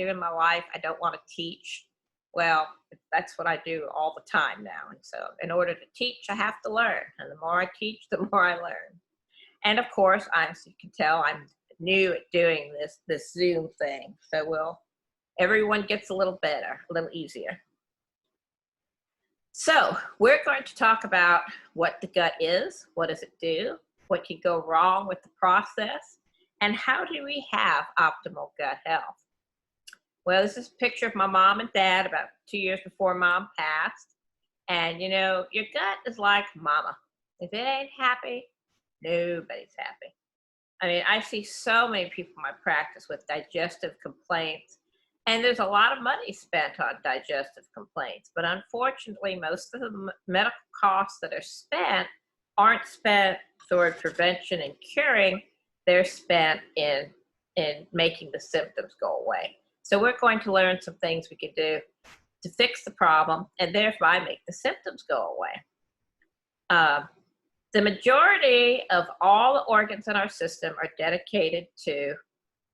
do in my life. I don't want to teach. Well, that's what I do all the time now. And so in order to teach, I have to learn. And the more I teach, the more I learn. And of course, as you can tell, I'm new at doing this Zoom thing. So everyone gets a little better, a little easier. So we're going to talk about what the gut is, what does it do, what can go wrong with the process, and how do we have optimal gut health. Well, this is a picture of my mom and dad about 2 years before mom passed. And you know, your gut is like mama. If it ain't happy, nobody's happy. I mean, I see so many people in my practice with digestive complaints, and there's a lot of money spent on digestive complaints. But unfortunately, most of the medical costs that are spent aren't spent toward prevention and curing. They're spent in making the symptoms go away. So we're going to learn some things we can do to fix the problem and thereby make the symptoms go away. The majority of all the organs in our system are dedicated to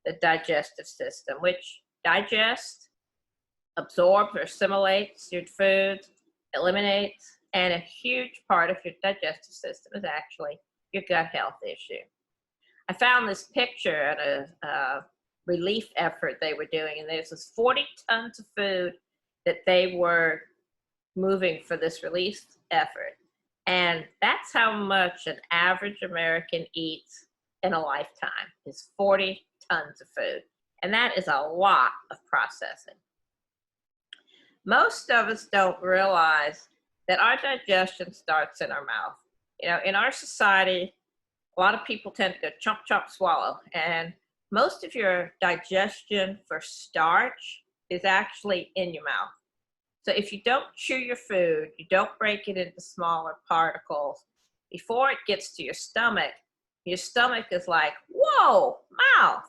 the digestive system, which digests, absorbs or assimilates your foods, eliminates, and a huge part of your digestive system is actually your gut health issue. I found this picture at a relief effort they were doing, and there's this 40 tons of food that they were moving for this relief effort. And that's how much an average American eats in a lifetime, is 40 tons of food. And that is a lot of processing. Most of us don't realize that our digestion starts in our mouth. You know, in our society, a lot of people tend to go chomp, chomp, swallow. And most of your digestion for starch is actually in your mouth. So if you don't chew your food, you don't break it into smaller particles, before it gets to your stomach is like, whoa, mouth,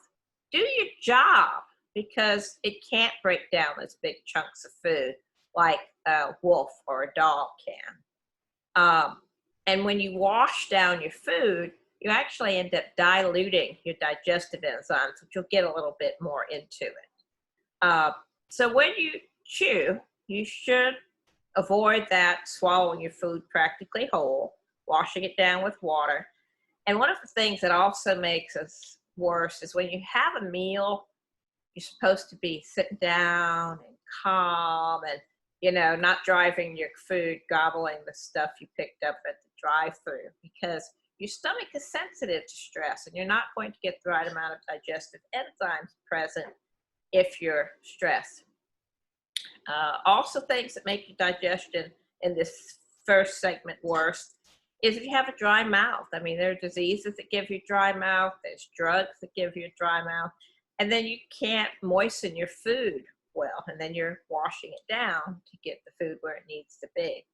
do your job, because it can't break down those big chunks of food like a wolf or a dog can. And when you wash down your food, you actually end up diluting your digestive enzymes, which you'll get a little bit more into it. So when you chew, you should avoid that swallowing your food practically whole, washing it down with water. And one of the things that also makes us worse is when you have a meal, you're supposed to be sitting down and calm and, you know, not driving your food, gobbling the stuff you picked up at the drive-through, because your stomach is sensitive to stress and you're not going to get the right amount of digestive enzymes present if you're stressed. Also, things that make your digestion in this first segment worse is if you have a dry mouth. I mean, there are diseases that give you dry mouth, there's drugs that give you a dry mouth, and then you can't moisten your food well, and then you're washing it down to get the food where it needs to be.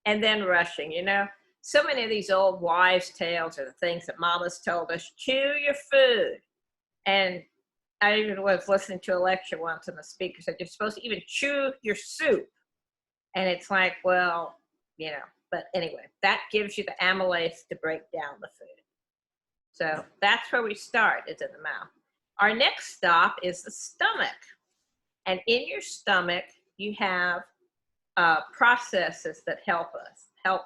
And then rushing, you know, so many of these old wives' tales are the things that mamas told us: chew your food. And I even was listening to a lecture once, and the speaker said you're supposed to even chew your soup. And it's like, well, you know, but anyway, that gives you the amylase to break down the food. So that's where we start, is in the mouth. Our next stop is the stomach. And in your stomach, you have processes that help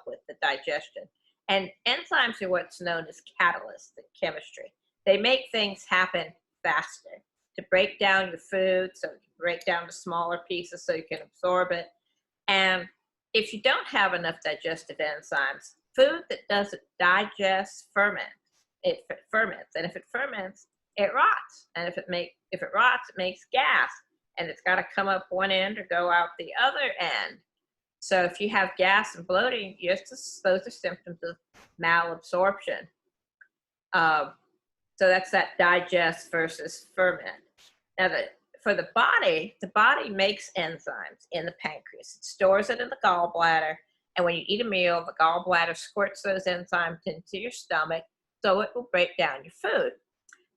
with the digestion. And enzymes are what's known as catalysts in chemistry. They make things happen faster, to break down your food, so you can break down to smaller pieces so you can absorb it. And if you don't have enough digestive enzymes, food that doesn't digest ferments. It ferments, and if it ferments, it rots. And if it rots, it makes gas, and it's got to come up one end or go out the other end. So if you have gas and bloating, those are symptoms of malabsorption. So that's that digest versus ferment. Now, for the body makes enzymes in the pancreas. It stores it in the gallbladder, and when you eat a meal, the gallbladder squirts those enzymes into your stomach, so it will break down your food.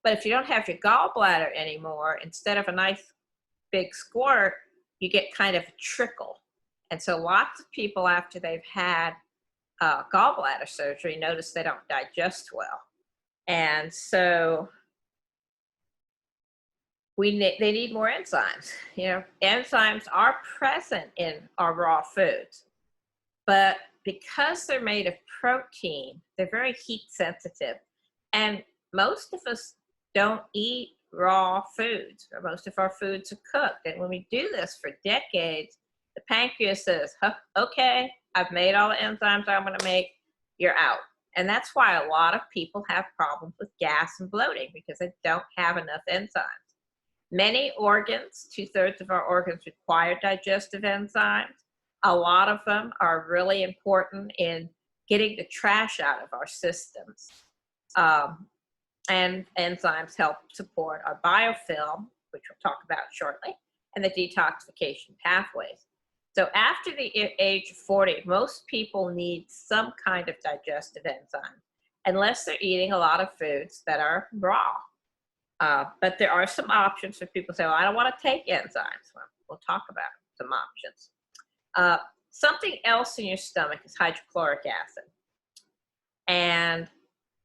But if you don't have your gallbladder anymore, instead of a nice big squirt, you get kind of a trickle. And so lots of people, after they've had gallbladder surgery, notice they don't digest well. And so they need more enzymes. You know, enzymes are present in our raw foods, but because they're made of protein, they're very heat sensitive. And most of us don't eat raw foods, or most of our foods are cooked. And when we do this for decades, the pancreas says, huh, okay, I've made all the enzymes I'm going to make, you're out. And that's why a lot of people have problems with gas and bloating, because they don't have enough enzymes. Many organs, 2/3 of our organs, require digestive enzymes. A lot of them are really important in getting the trash out of our systems. And enzymes help support our biofilm, which we'll talk about shortly, and the detoxification pathways. So after the age of 40, most people need some kind of digestive enzyme, unless they're eating a lot of foods that are raw. But there are some options for people who say, well, I don't want to take enzymes. Well, we'll talk about some options. Something else in your stomach is hydrochloric acid. And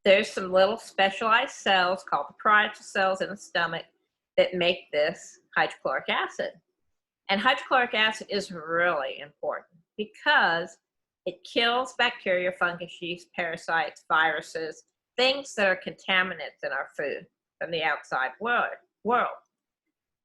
there's some little specialized cells called the parietal cells in the stomach that make this hydrochloric acid. And hydrochloric acid is really important because it kills bacteria, fungus, yeast, parasites, viruses, things that are contaminants in our food from the outside world.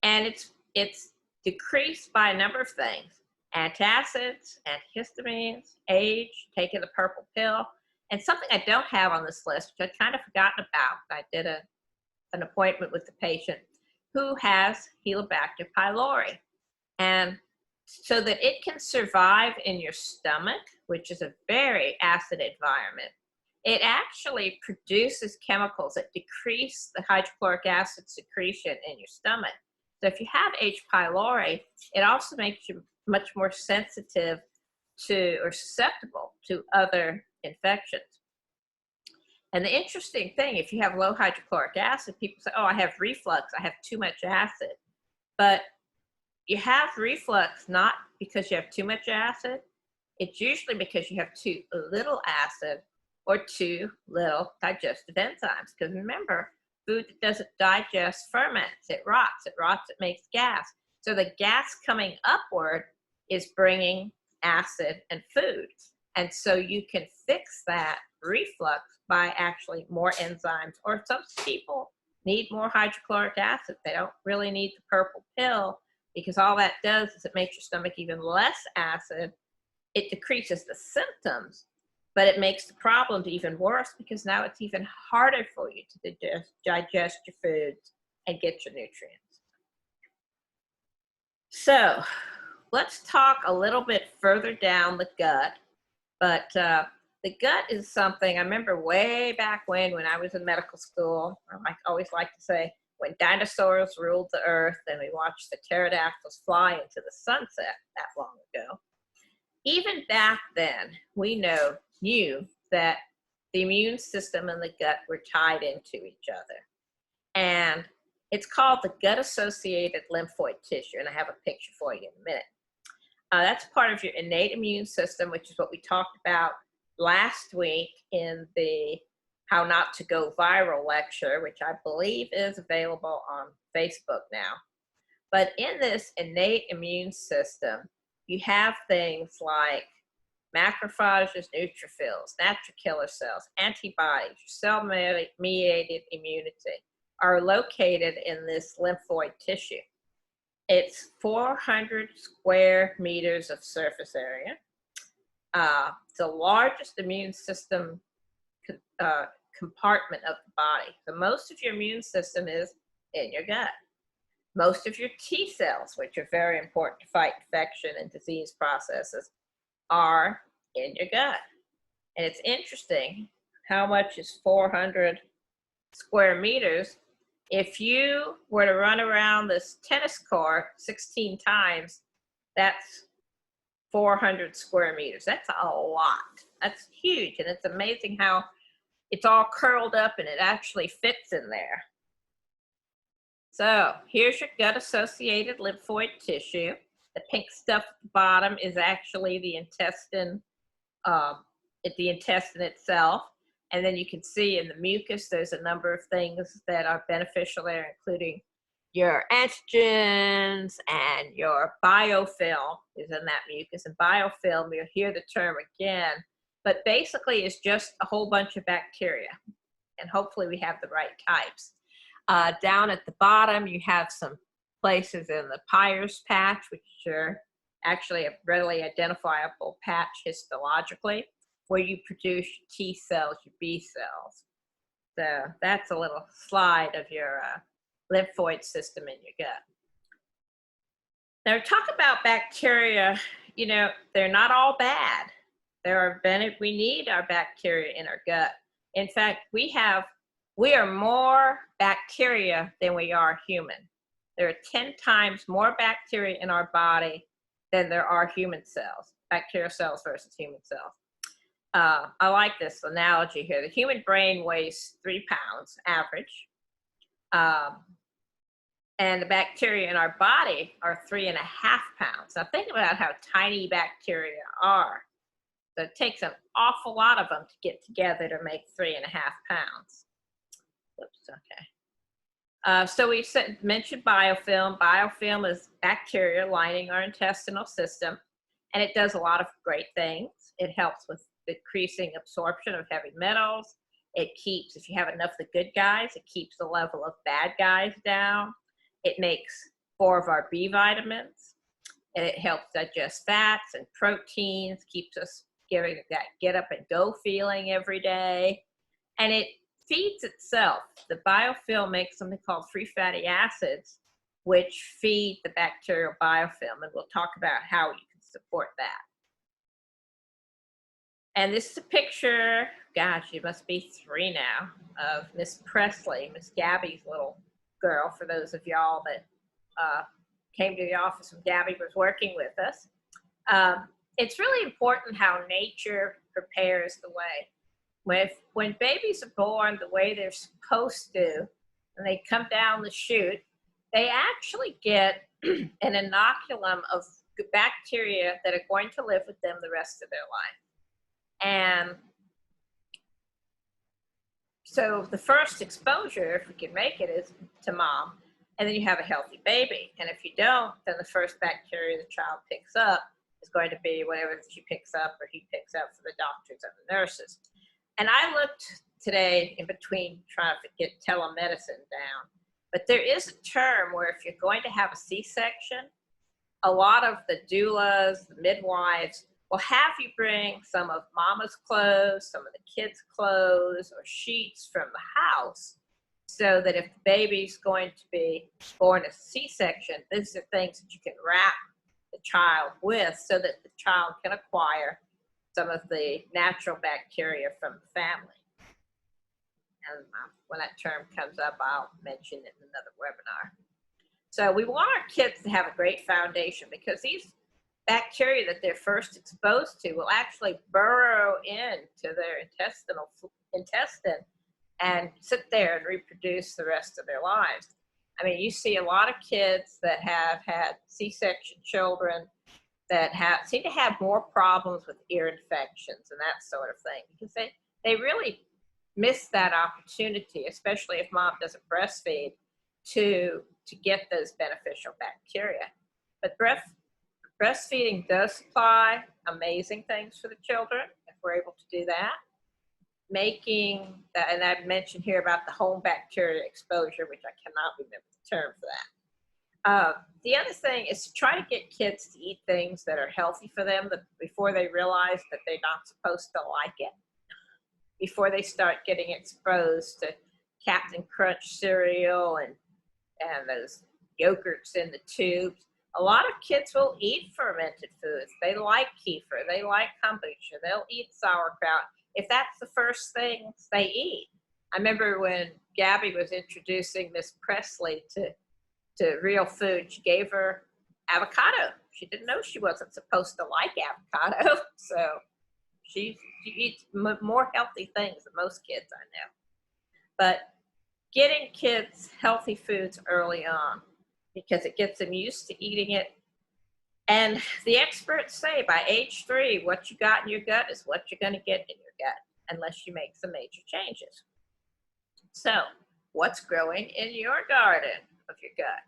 And it's decreased by a number of things: antacids, antihistamines, age, taking the purple pill, and something I don't have on this list, which I'd kind of forgotten about. I did an appointment with the patient who has Helicobacter pylori. And so that it can survive in your stomach, which is a very acid environment, it actually produces chemicals that decrease the hydrochloric acid secretion in your stomach. So if you have H. pylori, it also makes you much more sensitive to or susceptible to other infections. And the interesting thing, if you have low hydrochloric acid, people say, oh, I have reflux, I have too much acid. But you have reflux not because you have too much acid. It's usually because you have too little acid or too little digestive enzymes. Because remember, food that doesn't digest ferments, it rots, it makes gas. So the gas coming upward is bringing acid and food. And so you can fix that reflux by actually more enzymes, or some people need more hydrochloric acid. They don't really need the purple pill, because all that does is it makes your stomach even less acid. It decreases the symptoms, but it makes the problems even worse, because now it's even harder for you to digest your foods and get your nutrients. So let's talk a little bit further down the gut. But the gut is something I remember way back when I was in medical school. I always like to say, when dinosaurs ruled the earth and we watched the pterodactyls fly into the sunset that long ago. Even back then, we knew that the immune system and the gut were tied into each other. And it's called the gut-associated lymphoid tissue, and I have a picture for you in a minute. That's part of your innate immune system, which is what we talked about last week in the How Not to Go Viral lecture, which I believe is available on Facebook now. But in this innate immune system, you have things like macrophages, neutrophils, natural killer cells, antibodies, cell-mediated immunity are located in this lymphoid tissue. It's 400 square meters of surface area. It's the largest immune system compartment of the body. So most of your immune system is in your gut. Most of your T cells, which are very important to fight infection and disease processes, are in your gut. And it's interesting how much is 400 square meters. If you were to run around this tennis court 16 times, that's 400 square meters. That's a lot. That's huge. And it's amazing how it's all curled up and it actually fits in there. So here's your gut-associated lymphoid tissue. The pink stuff at the bottom is actually the intestine itself. And then you can see in the mucus, there's a number of things that are beneficial there, including your antigens and your biofilm is in that mucus. And biofilm, you'll hear the term again, but basically it's just a whole bunch of bacteria. And hopefully we have the right types. Down at the bottom, you have some places in the Peyer's patch, which are actually a readily identifiable patch histologically, where you produce your T cells, your B cells. So that's a little slide of your lymphoid system in your gut. Now, talk about bacteria, you know, they're not all bad. We need our bacteria in our gut. In fact, we are more bacteria than we are human. There are 10 times more bacteria in our body than there are human cells, bacterial cells versus human cells. I like this analogy here. The human brain weighs 3 pounds average. And the bacteria in our body are 3.5 pounds. Now think about how tiny bacteria are. So it takes an awful lot of them to get together to make 3.5 pounds. Oops, okay. So we mentioned biofilm. Biofilm is bacteria lining our intestinal system, and it does a lot of great things. It helps with decreasing absorption of heavy metals. It keeps, if you have enough of the good guys, it keeps the level of bad guys down. It makes 4 of our B vitamins, and it helps digest fats and proteins, keeps us giving that get up and go feeling every day. And it feeds itself. The biofilm makes something called free fatty acids, which feed the bacterial biofilm, and we'll talk about how you can support that. And this is a picture, gosh, you must be 3 now, of Miss Presley, Miss Gabby's little girl, for those of y'all that came to the office when Gabby was working with us. It's really important how nature prepares the way. When babies are born the way they're supposed to, and they come down the chute, they actually get an inoculum of bacteria that are going to live with them the rest of their life. And so the first exposure, if we can make it, is to mom, and then you have a healthy baby. And if you don't, then the first bacteria the child picks up is going to be whatever she picks up or he picks up for the doctors and the nurses. And I looked today in between trying to get telemedicine down, but there is a term where if you're going to have a C-section, a lot of the doulas, the midwives, will have you bring some of mama's clothes, some of the kids' clothes, or sheets from the house, so that if the baby's going to be born a C-section, these are things that you can wrap the child with so that the child can acquire some of the natural bacteria from the family. And when that term comes up, I'll mention it in another webinar. So we want our kids to have a great foundation, because these bacteria that they're first exposed to will actually burrow into their intestine and sit there and reproduce the rest of their lives. I mean, you see a lot of kids that have had C-section children that seem to have more problems with ear infections and that sort of thing, because they really miss that opportunity, especially if mom doesn't breastfeed, to get those beneficial bacteria. But breastfeeding does supply amazing things for the children if we're able to do that. Making that, and I've mentioned here about the home bacteria exposure, which I cannot remember the term for that. The other thing is to try to get kids to eat things that are healthy for them before they realize that they're not supposed to like it, before they start getting exposed to Captain Crunch cereal and those yogurts in the tubes. A lot of kids will eat fermented foods. They like kefir, they like kombucha, they'll eat sauerkraut if that's the first things they eat. I remember when Gabby was introducing Miss Presley to real food, she gave her avocado. She didn't know she wasn't supposed to like avocado, so she eats more healthy things than most kids I know. But getting kids healthy foods early on, because it gets them used to eating it. And the experts say by age 3, what you got in your gut is what you're going to get in your gut, unless you make some major changes. So what's growing in your garden? of your gut?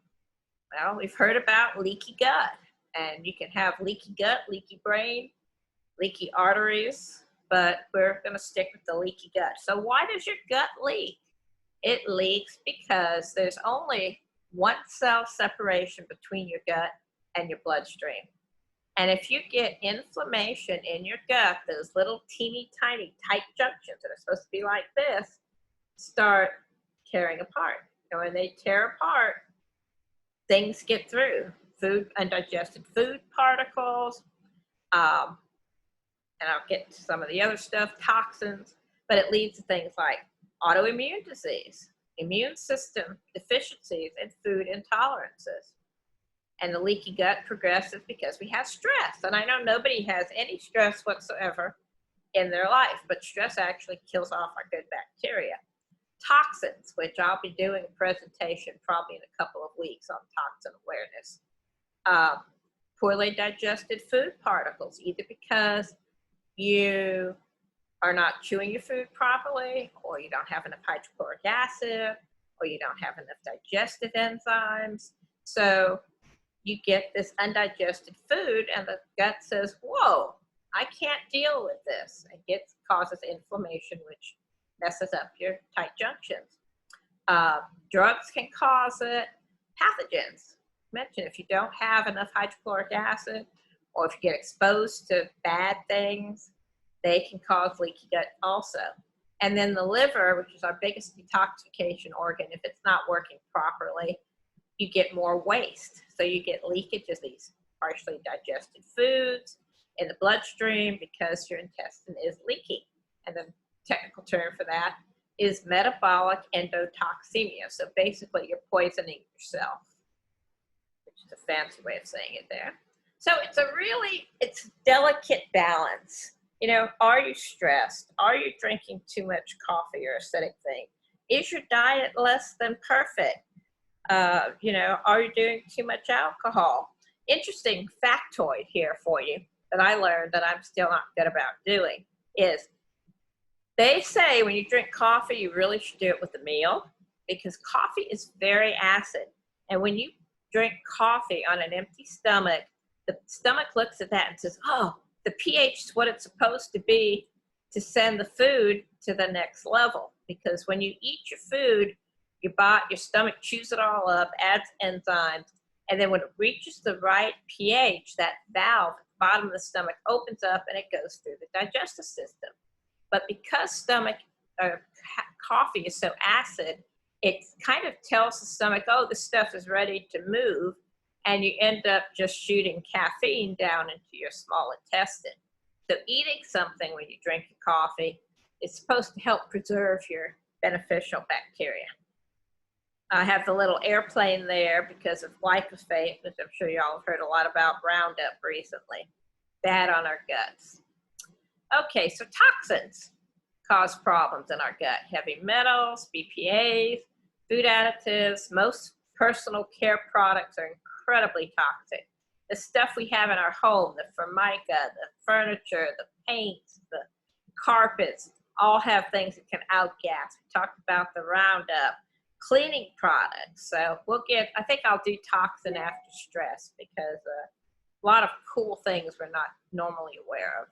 Well, we've heard about leaky gut, and you can have leaky gut, leaky brain, leaky arteries, but we're going to stick with the leaky gut. So why does your gut leak? It leaks because there's only one cell separation between your gut and your bloodstream. And if you get inflammation in your gut, those little teeny tiny tight junctions that are supposed to be like this start tearing apart. And when they tear apart, things get through. Food, undigested food particles, and I'll get to some of the other stuff, toxins, but it leads to things like autoimmune disease, immune system deficiencies, and food intolerances. And the leaky gut progresses because we have stress. And I know nobody has any stress whatsoever in their life, but stress actually kills off our good bacteria. Toxins, which I'll be doing a presentation probably in a couple of weeks on toxin awareness. Poorly digested food particles, either because you are not chewing your food properly, or you don't have enough hydrochloric acid, or you don't have enough digestive enzymes. So you get this undigested food, and the gut says, whoa, I can't deal with this. It causes inflammation, which messes up your tight junctions. Drugs can cause it. Pathogens. Mention if you don't have enough hydrochloric acid, or if you get exposed to bad things, they can cause leaky gut also. And then the liver, which is our biggest detoxification organ, if it's not working properly, you get more waste. So you get leakage of these partially digested foods in the bloodstream because your intestine is leaky. And the technical term for that is metabolic endotoxemia. So basically you're poisoning yourself, which is a fancy way of saying it there. So it's delicate balance. You know, are you stressed? Are you drinking too much coffee or acidic thing? Is your diet less than perfect? You know, are you doing too much alcohol? Interesting factoid here for you that I learned that I'm still not good about doing is they say when you drink coffee, you really should do it with a meal because coffee is very acid. And when you drink coffee on an empty stomach, the stomach looks at that and says, oh, the pH is what it's supposed to be to send the food to the next level. Because when you eat your food, your stomach chews it all up, adds enzymes, and then when it reaches the right pH, that valve at the bottom of the stomach opens up and it goes through the digestive system. But because coffee is so acid, it kind of tells the stomach, oh, this stuff is ready to move, and you end up just shooting caffeine down into your small intestine. So eating something when you drink your coffee is supposed to help preserve your beneficial bacteria. I have the little airplane there because of glyphosate, which I'm sure y'all have heard a lot about Roundup recently. Bad on our guts. Okay, so toxins cause problems in our gut. Heavy metals, BPAs, food additives, most personal care products are incredibly toxic. The stuff we have in our home, the formica, the furniture, the paints, the carpets, all have things that can outgas. We talked about the Roundup. Cleaning products. So I think I'll do toxin after stress because a lot of cool things we're not normally aware of.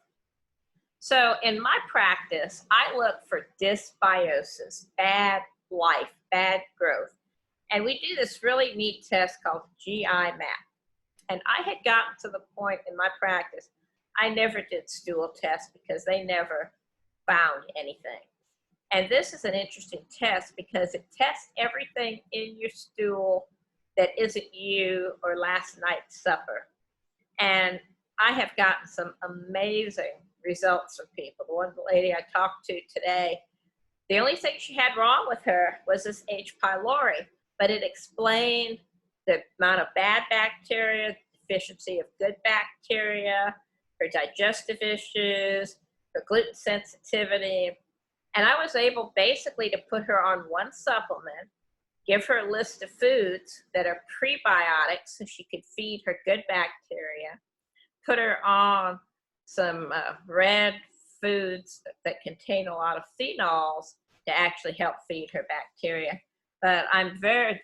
So in my practice, I look for dysbiosis, bad life, bad growth. And we do this really neat test called GI map. And I had gotten to the point in my practice, I never did stool tests because they never found anything. And this is an interesting test because it tests everything in your stool that isn't you or last night's supper. And I have gotten some amazing results from people. The one lady I talked to today, the only thing she had wrong with her was this H. pylori, but it explained the amount of bad bacteria, deficiency of good bacteria, her digestive issues, her gluten sensitivity. And I was able basically to put her on one supplement, give her a list of foods that are prebiotics so she could feed her good bacteria, put her on some red foods that contain a lot of phenols to actually help feed her bacteria. But I'm very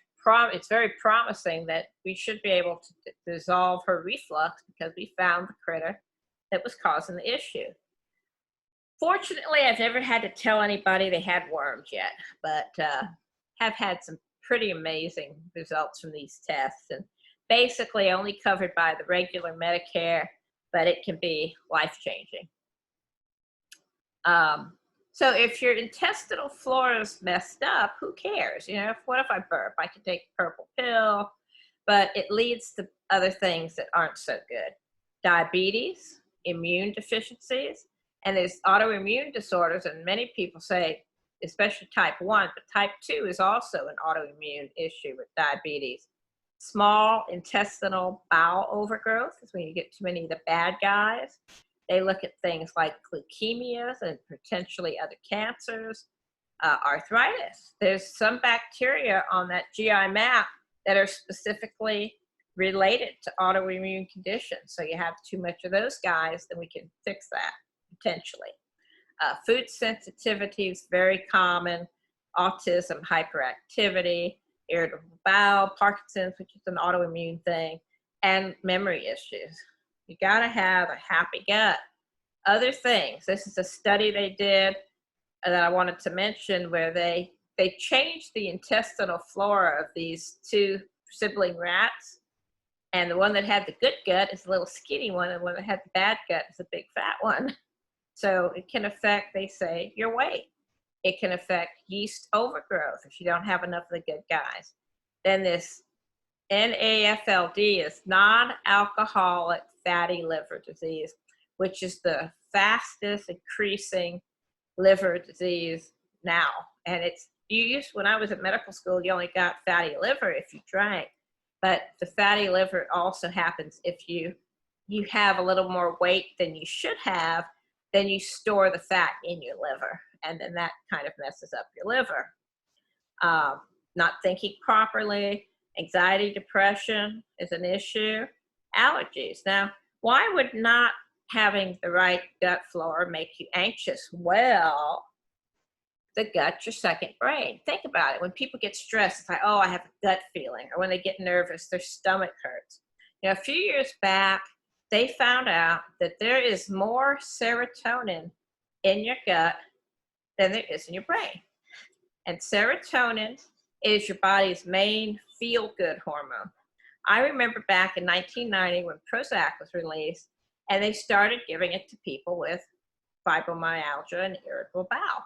it's very promising that we should be able to dissolve her reflux because we found the critter that was causing the issue. Fortunately, I've never had to tell anybody they had worms yet, but have had some pretty amazing results from these tests, and basically only covered by the regular Medicare, but it can be life-changing. So if your intestinal flora is messed up, who cares? You know, what if I burp? I can take a purple pill, but it leads to other things that aren't so good. Diabetes, immune deficiencies, and there's autoimmune disorders, and many people say, especially type 1, but type 2 is also an autoimmune issue with diabetes. Small intestinal bowel overgrowth is when you get too many of the bad guys. They look at things like leukemias and potentially other cancers, arthritis. There's some bacteria on that GI map that are specifically related to autoimmune conditions. So you have too much of those guys, then we can fix that potentially. Food sensitivity is very common. Autism, hyperactivity, irritable bowel, Parkinson's, which is an autoimmune thing, and memory issues. You got to have a happy gut. Other things. This is a study they did that I wanted to mention where they changed the intestinal flora of these two sibling rats. And the one that had the good gut is a little skinny one, and the one that had the bad gut is a big fat one. So it can affect, they say, your weight. It can affect yeast overgrowth if you don't have enough of the good guys. Then this NAFLD is non-alcoholic fatty liver disease, which is the fastest increasing liver disease now. And it's used, when I was at medical school, you only got fatty liver if you drank. But the fatty liver also happens if you have a little more weight than you should have, then you store the fat in your liver. And then that kind of messes up your liver. Not thinking properly, anxiety, depression is an issue. Allergies. Now, why would not having the right gut flora make you anxious? Well, the gut's your second brain. Think about it. When people get stressed, it's like, oh, I have a gut feeling. Or when they get nervous, their stomach hurts. You know, a few years back, they found out that there is more serotonin in your gut than there is in your brain. And serotonin is your body's main feel-good hormone. I remember back in 1990 when Prozac was released, and they started giving it to people with fibromyalgia and irritable bowel.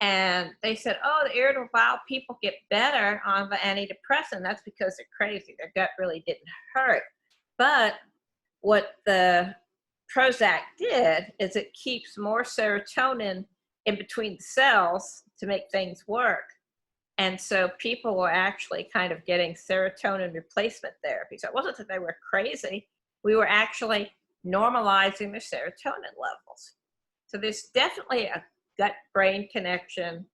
And they said, oh, the irritable bowel people get better on the antidepressant. That's because they're crazy. Their gut really didn't hurt. But what the Prozac did is it keeps more serotonin in between the cells to make things work. And so people were actually kind of getting serotonin replacement therapy. So it wasn't that they were crazy. We were actually normalizing their serotonin levels. So there's definitely a gut-brain connection.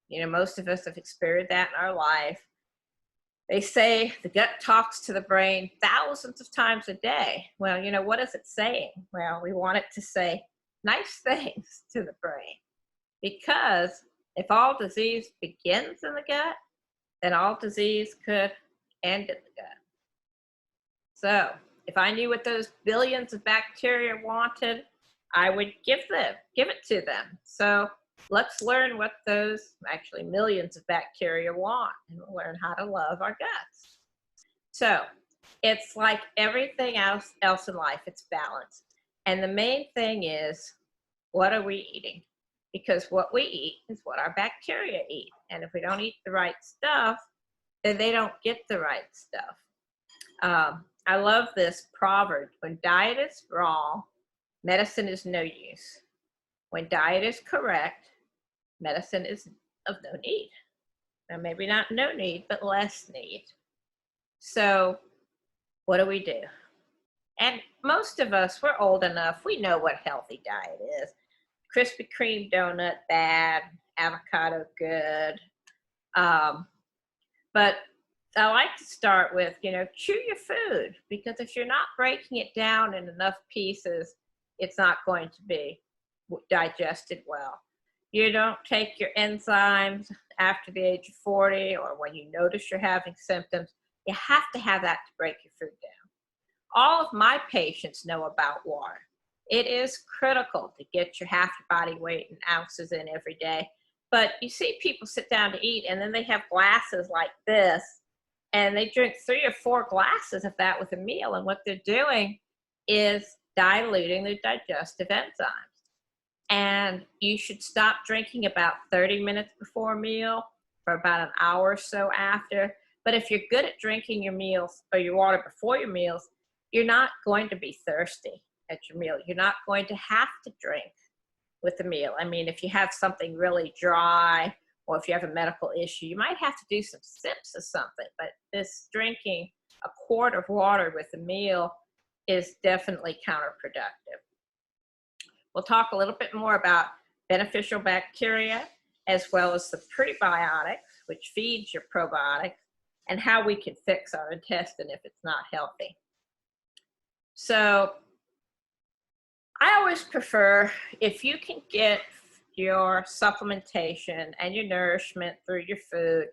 You know, most of us have experienced that in our life. They say the gut talks to the brain thousands of times a day. Well, you know, what is it saying? Well, we want it to say nice things to the brain, because if all disease begins in the gut, then all disease could end in the gut. So if I knew what those billions of bacteria wanted, I would give it to them. So let's learn what those actually millions of bacteria want, and we'll learn how to love our guts. So it's like everything else in life, it's balance. And the main thing is, what are we eating? Because what we eat is what our bacteria eat. And if we don't eat the right stuff, then they don't get the right stuff. I love this proverb. When diet is wrong, medicine is no use. When diet is correct, medicine is of no need. Now, maybe not no need, but less need. So what do? And most of us, we're old enough, we know what healthy diet is. Krispy Kreme donut, bad. Avocado, good. But I like to start with, you know, chew your food, because if you're not breaking it down in enough pieces, it's not going to be digested well. You don't take your enzymes after the age of 40 or when you notice you're having symptoms. You have to have that to break your food down. All of my patients know about water. It is critical to get your half your body weight in ounces in every day. But you see people sit down to eat and then they have glasses like this and they drink 3 or 4 glasses of that with a meal. And what they're doing is diluting their digestive enzymes. And you should stop drinking about 30 minutes before a meal for about an hour or so after. But if you're good at drinking your meals or your water before your meals, you're not going to be thirsty at your meal. You're not going to have to drink with the meal. I mean, if you have something really dry or if you have a medical issue, you might have to do some sips of something. But this drinking a quart of water with a meal is definitely counterproductive. We'll talk a little bit more about beneficial bacteria as well as the prebiotics, which feeds your probiotics, and how we can fix our intestine if it's not healthy. So I always prefer, if you can get your supplementation and your nourishment through your food,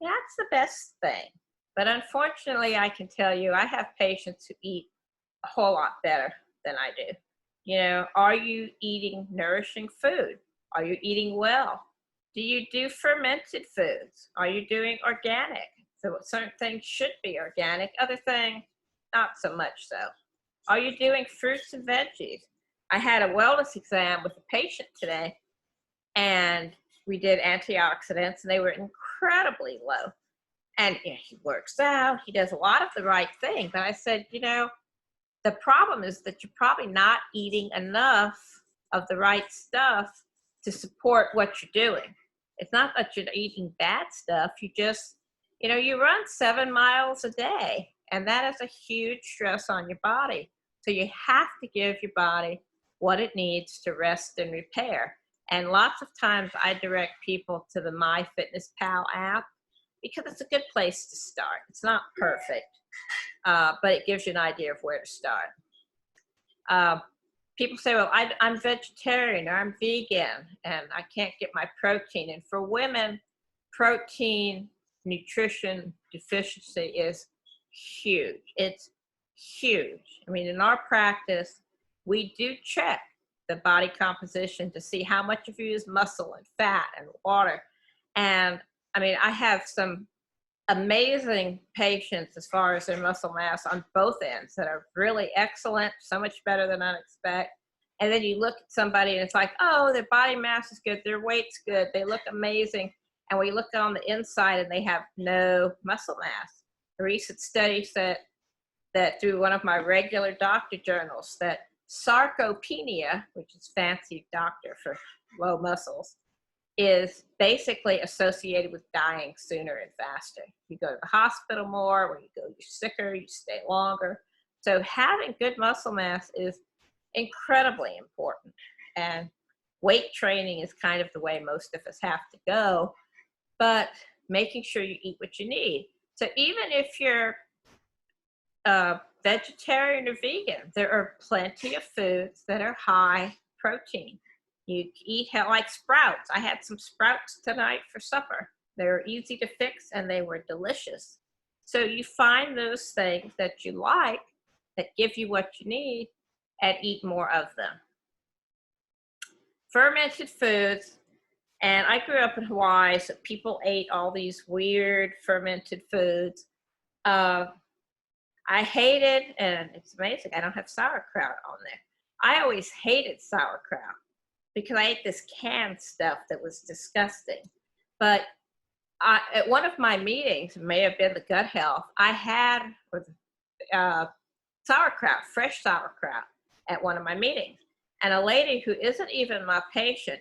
that's the best thing. But unfortunately, I can tell you, I have patients who eat a whole lot better than I do. You know, are you eating nourishing food? Are you eating well? Do you do fermented foods? Are you doing organic? So certain things should be organic, other things not so much so. Are you doing fruits and veggies? I had a wellness exam with a patient today, and we did antioxidants, and they were incredibly low. And you know, he works out, he does a lot of the right thing. But I said, you know, the problem is that you're probably not eating enough of the right stuff to support what you're doing. It's not that you're eating bad stuff. You just, you know, you run 7 miles a day, and that is a huge stress on your body. So you have to give your body what it needs to rest and repair. And lots of times I direct people to the MyFitnessPal app because it's a good place to start. It's not perfect, but it gives you an idea of where to start. People say, well, I'm vegetarian or I'm vegan and I can't get my protein. And for women, protein nutrition deficiency is huge. It's huge. I mean, in our practice, we do check the body composition to see how much of you is muscle and fat and water. And I mean, I have some amazing patients as far as their muscle mass on both ends that are really excellent, so much better than I expect. And then you look at somebody and it's like, oh, their body mass is good, their weight's good, they look amazing. And we look on the inside and they have no muscle mass. A recent study said that through one of my regular doctor journals that sarcopenia, which is fancy doctor for low muscles, is basically associated with dying sooner and faster. You go to the hospital more, when you go, you're sicker, you stay longer. So having good muscle mass is incredibly important. And weight training is kind of the way most of us have to go, but making sure you eat what you need. So even if you're vegetarian or vegan, there are plenty of foods that are high protein. You eat like sprouts. I had some sprouts tonight for supper. They were easy to fix and they were delicious. So you find those things that you like that give you what you need and eat more of them. Fermented foods, and I grew up in Hawaii, so people ate all these weird fermented foods. I hated, and it's amazing, I don't have sauerkraut on there. I always hated sauerkraut because I ate this canned stuff that was disgusting. But at one of my meetings, it may have been the gut health, I had sauerkraut, fresh sauerkraut at one of my meetings. And a lady who isn't even my patient,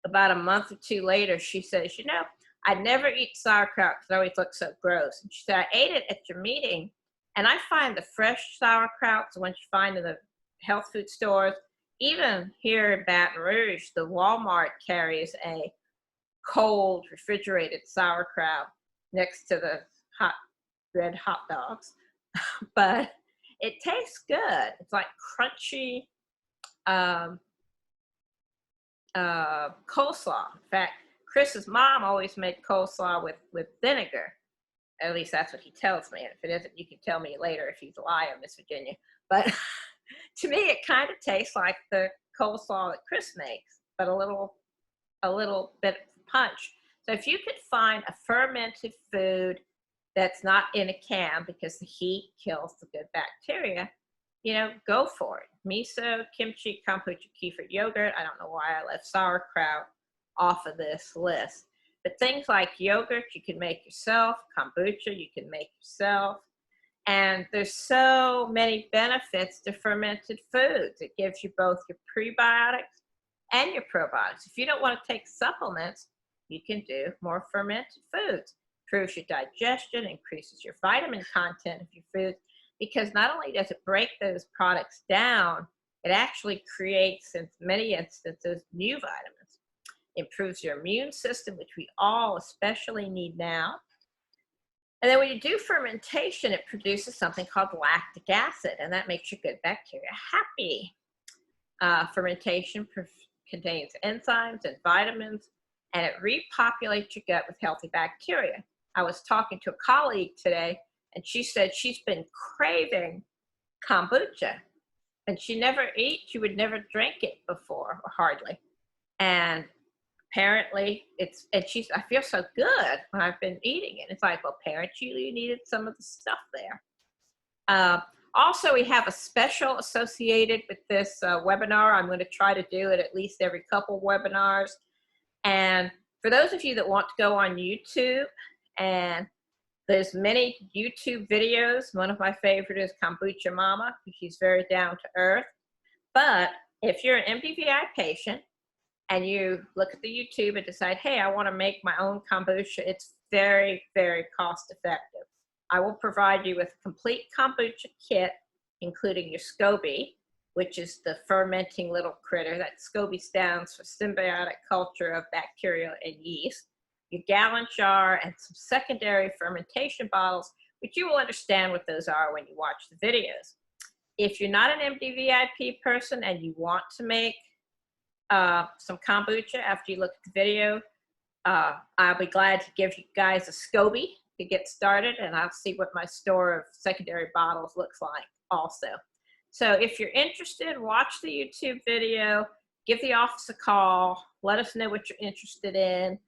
about a month or two later, she says, you know, I never eat sauerkraut because it always looks so gross. And she said, I ate it at your meeting. And I find the fresh sauerkraut, the ones you find in the health food stores, even here in Baton Rouge, the Walmart carries a cold refrigerated sauerkraut next to the hot red hot dogs. But it tastes good. It's like crunchy coleslaw. In fact, Chris's mom always made coleslaw with vinegar. At least that's what he tells me. And if it isn't, you can tell me later if he's a liar, Miss Virginia. But to me, it kind of tastes like the coleslaw that Chris makes, but a little bit of punch. So if you could find a fermented food that's not in a can because the heat kills the good bacteria, go for it. Miso, kimchi, kombucha, kefir, yogurt. I don't know why I left sauerkraut off of this list. But things like yogurt, you can make yourself. Kombucha, you can make yourself. And there's so many benefits to fermented foods. It gives you both your prebiotics and your probiotics. If you don't want to take supplements, you can do more fermented foods. Improves your digestion, increases your vitamin content of your foods, because not only does it break those products down, it actually creates, in many instances, new vitamins. Improves your immune system, which we all especially need now. And then when you do fermentation, it produces something called lactic acid, and that makes your good bacteria happy. Fermentation contains enzymes and vitamins, and it repopulates your gut with healthy bacteria. I was talking to a colleague today, and she said she's been craving kombucha, and she would never drink it before, or hardly. And apparently I feel so good when I've been eating it. It's like, well, apparently you needed some of the stuff there. Also, we have a special associated with this webinar. I'm going to try to do it at least every couple webinars. And for those of you that want to go on YouTube, and there's many YouTube videos. One of my favorite is Kombucha Mama, because she's very down to earth. But if you're an MDVI patient and you look at the YouTube and decide, hey, I want to make my own kombucha, it's very, very cost effective. I will provide you with a complete kombucha kit, including your SCOBY, which is the fermenting little critter. That SCOBY stands for symbiotic culture of bacteria and yeast. Your gallon jar and some secondary fermentation bottles, which you will understand what those are when you watch the videos. If you're not an MDVIP person and you want to make some kombucha after you look at the video, I'll be glad to give you guys a SCOBY to get started, and I'll see what my store of secondary bottles looks like also. So if you're interested, watch the YouTube video, give the office a call, let us know what you're interested in.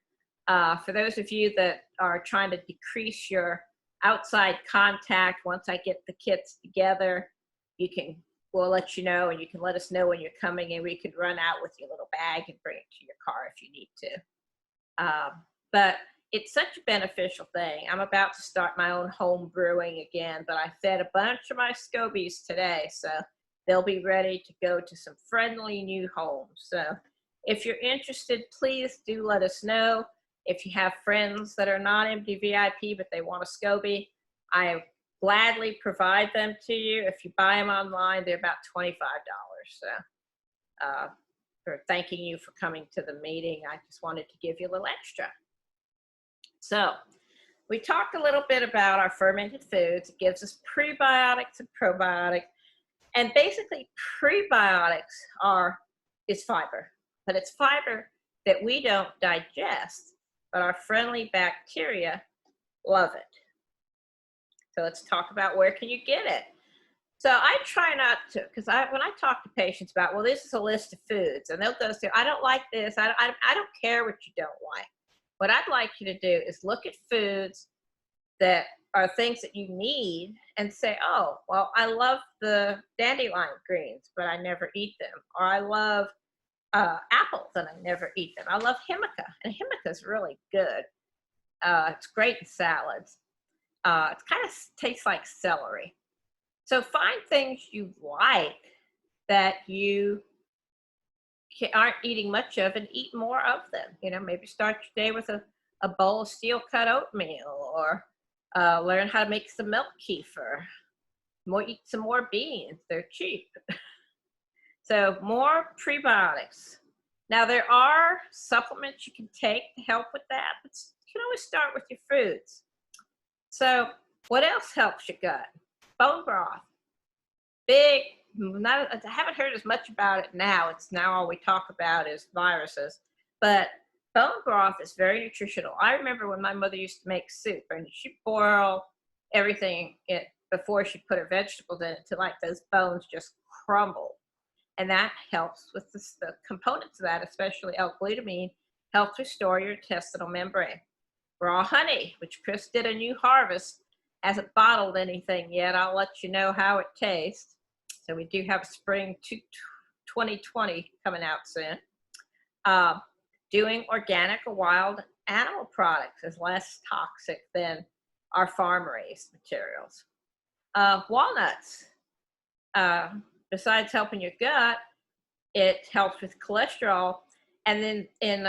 For those of you that are trying to decrease your outside contact, once I get the kits together, we'll let you know, and you can let us know when you're coming, and we can run out with your little bag and bring it to your car if you need to. But it's such a beneficial thing. I'm about to start my own home brewing again, but I fed a bunch of my SCOBYs today, so they'll be ready to go to some friendly new homes. So if you're interested, please do let us know. If you have friends that are not MDVIP, but they want a SCOBY, I gladly provide them to you. If you buy them online, they're about $25. So for thanking you for coming to the meeting, I just wanted to give you a little extra. So we talked a little bit about our fermented foods. It gives us prebiotics and probiotics. And basically prebiotics is fiber, but it's fiber that we don't digest, but our friendly bacteria love it. So let's talk about where can you get it. So I try not to, because when I talk to patients about, well, this is a list of foods, and they'll go say, I don't like this. I don't care what you don't like. What I'd like you to do is look at foods that are things that you need and say, oh, well, I love the dandelion greens, but I never eat them. Or I love apples and I never eat them. I love himica, and himica is really good. It's great in salads. It kind of tastes like celery. So find things you like that you aren't eating much of and eat more of them. You know, maybe start your day with a bowl of steel cut oatmeal, or learn how to make some milk kefir. Eat some more beans, they're cheap. So more prebiotics. Now there are supplements you can take to help with that, but you can always start with your foods. So what else helps your gut? Bone broth. Big I haven't heard as much about it now. It's now all we talk about is viruses. But bone broth is very nutritional. I remember when my mother used to make soup, and she'd boil everything before she put her vegetables in it to like those bones just crumble. And that helps with the components of that, especially L-glutamine, helps restore your intestinal membrane. Raw honey, which Chris did a new harvest, hasn't bottled anything yet. I'll let you know how it tastes. So we do have spring 2020 coming out soon. Doing organic or wild animal products is less toxic than our farm-raised materials. Walnuts, besides helping your gut, it helps with cholesterol. And then in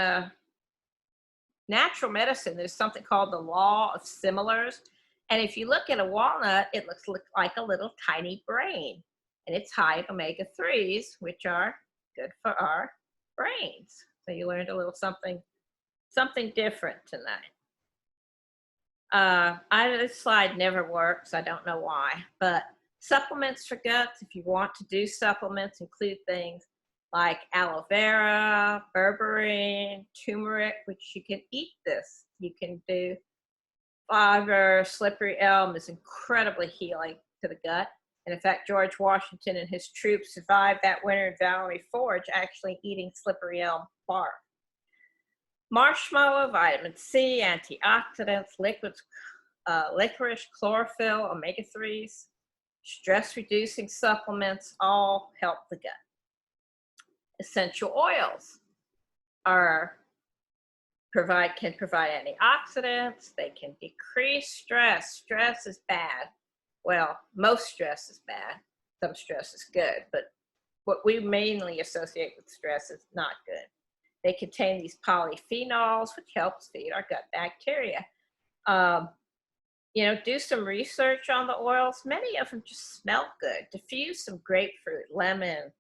natural medicine, there's something called the law of similars. And if you look at a walnut, it looks like a little tiny brain. And it's high in omega-3s, which are good for our brains. So you learned a little something different tonight. This slide never works. I don't know why. But supplements for guts, if you want to do supplements, include things like aloe vera, berberine, turmeric, which you can eat this. You can do fiber, slippery elm is incredibly healing to the gut. And in fact, George Washington and his troops survived that winter in Valley Forge actually eating slippery elm bark. Marshmallow, vitamin C, antioxidants, liquids, licorice, chlorophyll, omega-3s, stress-reducing supplements all help the gut. Essential oils can provide antioxidants. They can decrease stress. Stress is bad. Well, most stress is bad. Some stress is good, but what we mainly associate with stress is not good. They contain these polyphenols, which helps feed our gut bacteria. Do some research on the oils. Many of them just smell good. Diffuse some grapefruit, lemon,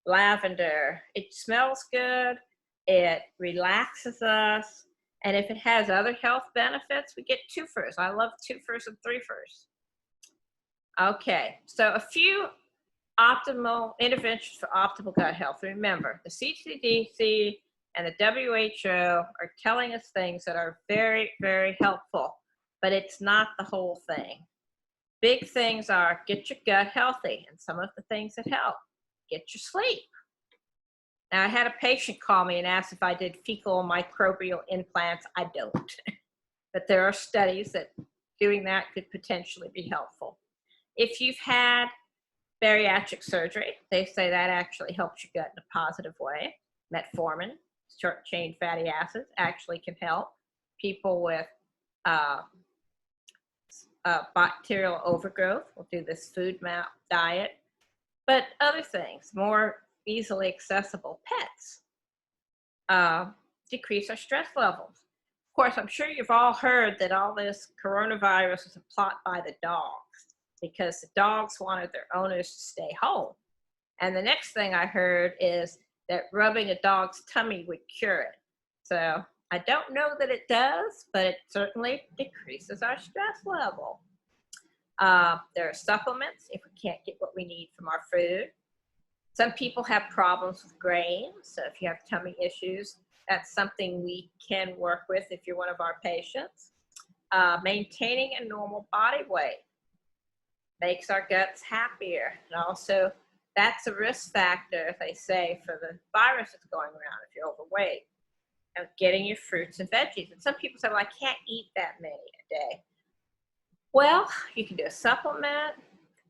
lavender. It smells good. It relaxes us. And if it has other health benefits, we get twofers. I love twofers and threefers. Okay, so a few optimal interventions for optimal gut health. Remember, the CCDC and the WHO are telling us things that are very, very helpful, but it's not the whole thing. Big things are get your gut healthy, and some of the things that help. Get your sleep. Now, I had a patient call me and ask if I did fecal microbial implants. I don't, but there are studies that doing that could potentially be helpful. If you've had bariatric surgery, they say that actually helps your gut in a positive way. Metformin, short-chain fatty acids, actually can help people with bacterial overgrowth. We'll do this food map diet, but other things, more easily accessible. Pets decrease our stress levels. Of course, I'm sure you've all heard that all this coronavirus is a plot by the dogs, because the dogs wanted their owners to stay home. And the next thing I heard is that rubbing a dog's tummy would cure it. So I don't know that it does, but it certainly decreases our stress level. There are supplements if we can't get what we need from our food. Some people have problems with grains, so if you have tummy issues, that's something we can work with if you're one of our patients. Maintaining a normal body weight makes our guts happier. And also, that's a risk factor, they say, for the virus that's going around if you're overweight. And getting your fruits and veggies. And some people say, well, I can't eat that many a day. Well, you can do a supplement.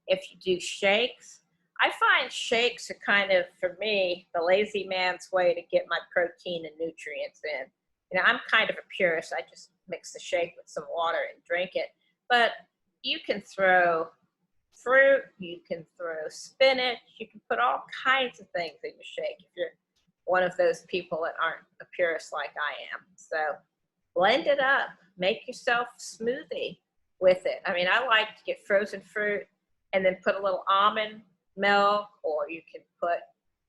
If you do shakes, I find shakes are kind of, for me, the lazy man's way to get my protein and nutrients in. I'm kind of a purist. I just mix the shake with some water and drink it. But you can throw fruit, you can throw spinach, you can put all kinds of things in your shake if you're one of those people that aren't a purist like I am. So blend it up, make yourself a smoothie with it. I like to get frozen fruit and then put a little almond milk, or you can put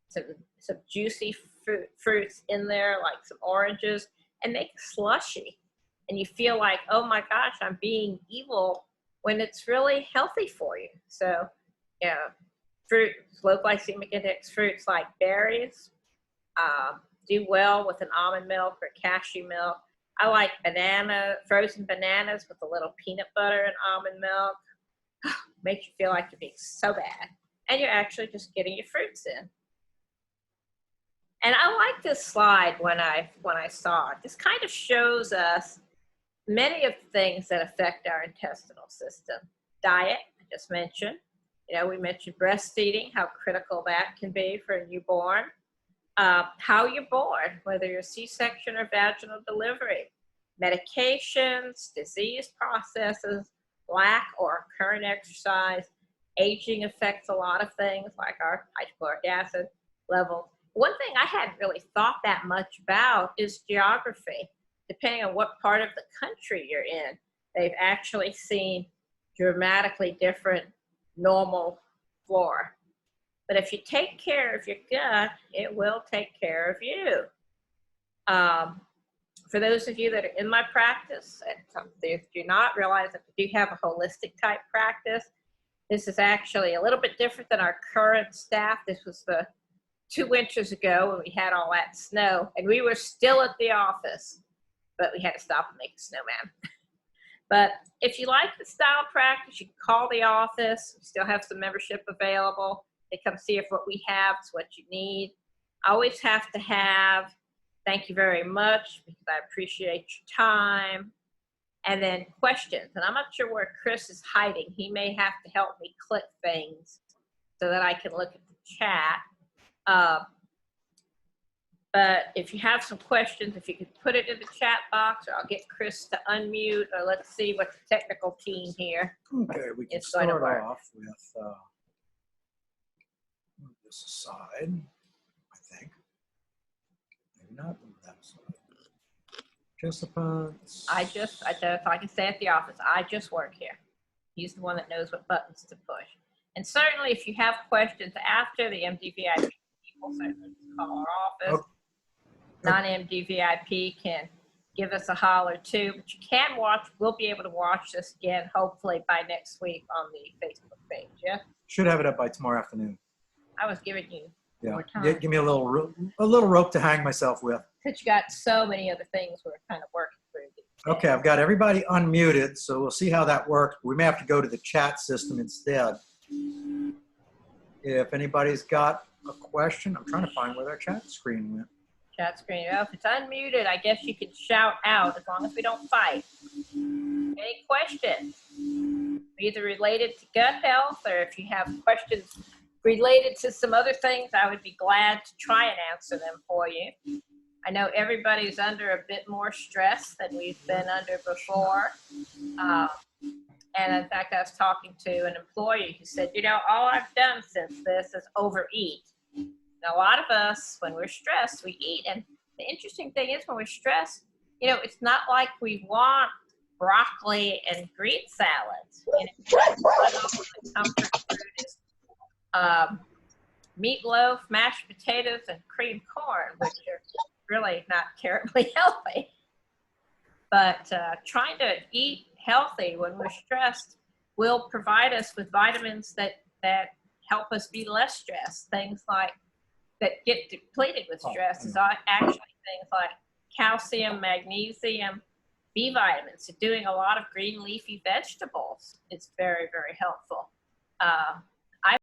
some juicy fruits in there, like some oranges, and make a slushy. And you feel like, oh my gosh, I'm being evil, when it's really healthy for you. So, Fruits, low glycemic index fruits like berries do well with an almond milk or cashew milk. I like frozen bananas with a little peanut butter and almond milk. Makes you feel like you're being so bad. And you're actually just getting your fruits in. And I like this slide when I saw it. This kind of shows us many of the things that affect our intestinal system. Diet, I just mentioned. You know, we mentioned breastfeeding, how critical that can be for a newborn. How you're born, whether you're C-section or vaginal delivery. Medications, disease processes, lack or current exercise. Aging affects a lot of things like our hydrochloric acid levels. One thing I hadn't really thought that much about is geography. Depending on what part of the country you're in, they've actually seen dramatically different normal flora. But if you take care of your gut, it will take care of you. For those of you that are in my practice, and if you do not realize that we do have a holistic type practice, this is actually a little bit different than our current staff. This was the 2 winters ago when we had all that snow, and we were still at the office, but we had to stop and make a snowman. But if you like the style of practice, you can call the office. We still have some membership available. They come see if what we have is what you need. I always have to have, thank you very much, because I appreciate your time. And then questions. And I'm not sure where Chris is hiding. He may have to help me click things so that I can look at the chat. But if you have some questions, if you could put it in the chat box, or I'll get Chris to unmute, or let's see what the technical team here Okay, we can start off with move this aside, I think. Maybe not move that aside. Participants. If I can say at the office, I just work here. He's the one that knows what buttons to push. And certainly if you have questions after the MDVIP people, certainly just call our office. Okay. Non-MDVIP can give us a holler too, but you can watch, we'll be able to watch this again, hopefully by next week on the Facebook page, yeah? Should have it up by tomorrow afternoon. I was giving you more time. Give me a little rope to hang myself with. Because you got so many other things we're kind of working through. Okay, I've got everybody unmuted, so we'll see how that works. We may have to go to the chat system instead. If anybody's got a question, I'm trying to find where their chat screen went. Chat screen. Well, if it's unmuted, I guess you can shout out as long as we don't fight. Any questions? Either related to gut health, or if you have questions related to some other things, I would be glad to try and answer them for you. I know everybody's under a bit more stress than we've been under before. And in fact, I was talking to an employee who said, you know, all I've done since this is overeat. Now, a lot of us, when we're stressed, we eat. And the interesting thing is when we're stressed, you know, it's not like we want broccoli and green salads. You know, comfort food is meatloaf, mashed potatoes, and creamed corn, which are really not terribly healthy. But trying to eat healthy when we're stressed will provide us with vitamins that help us be less stressed. Things like that get depleted with stress is actually things like calcium, magnesium, B vitamins. So doing a lot of green leafy vegetables is very, very helpful.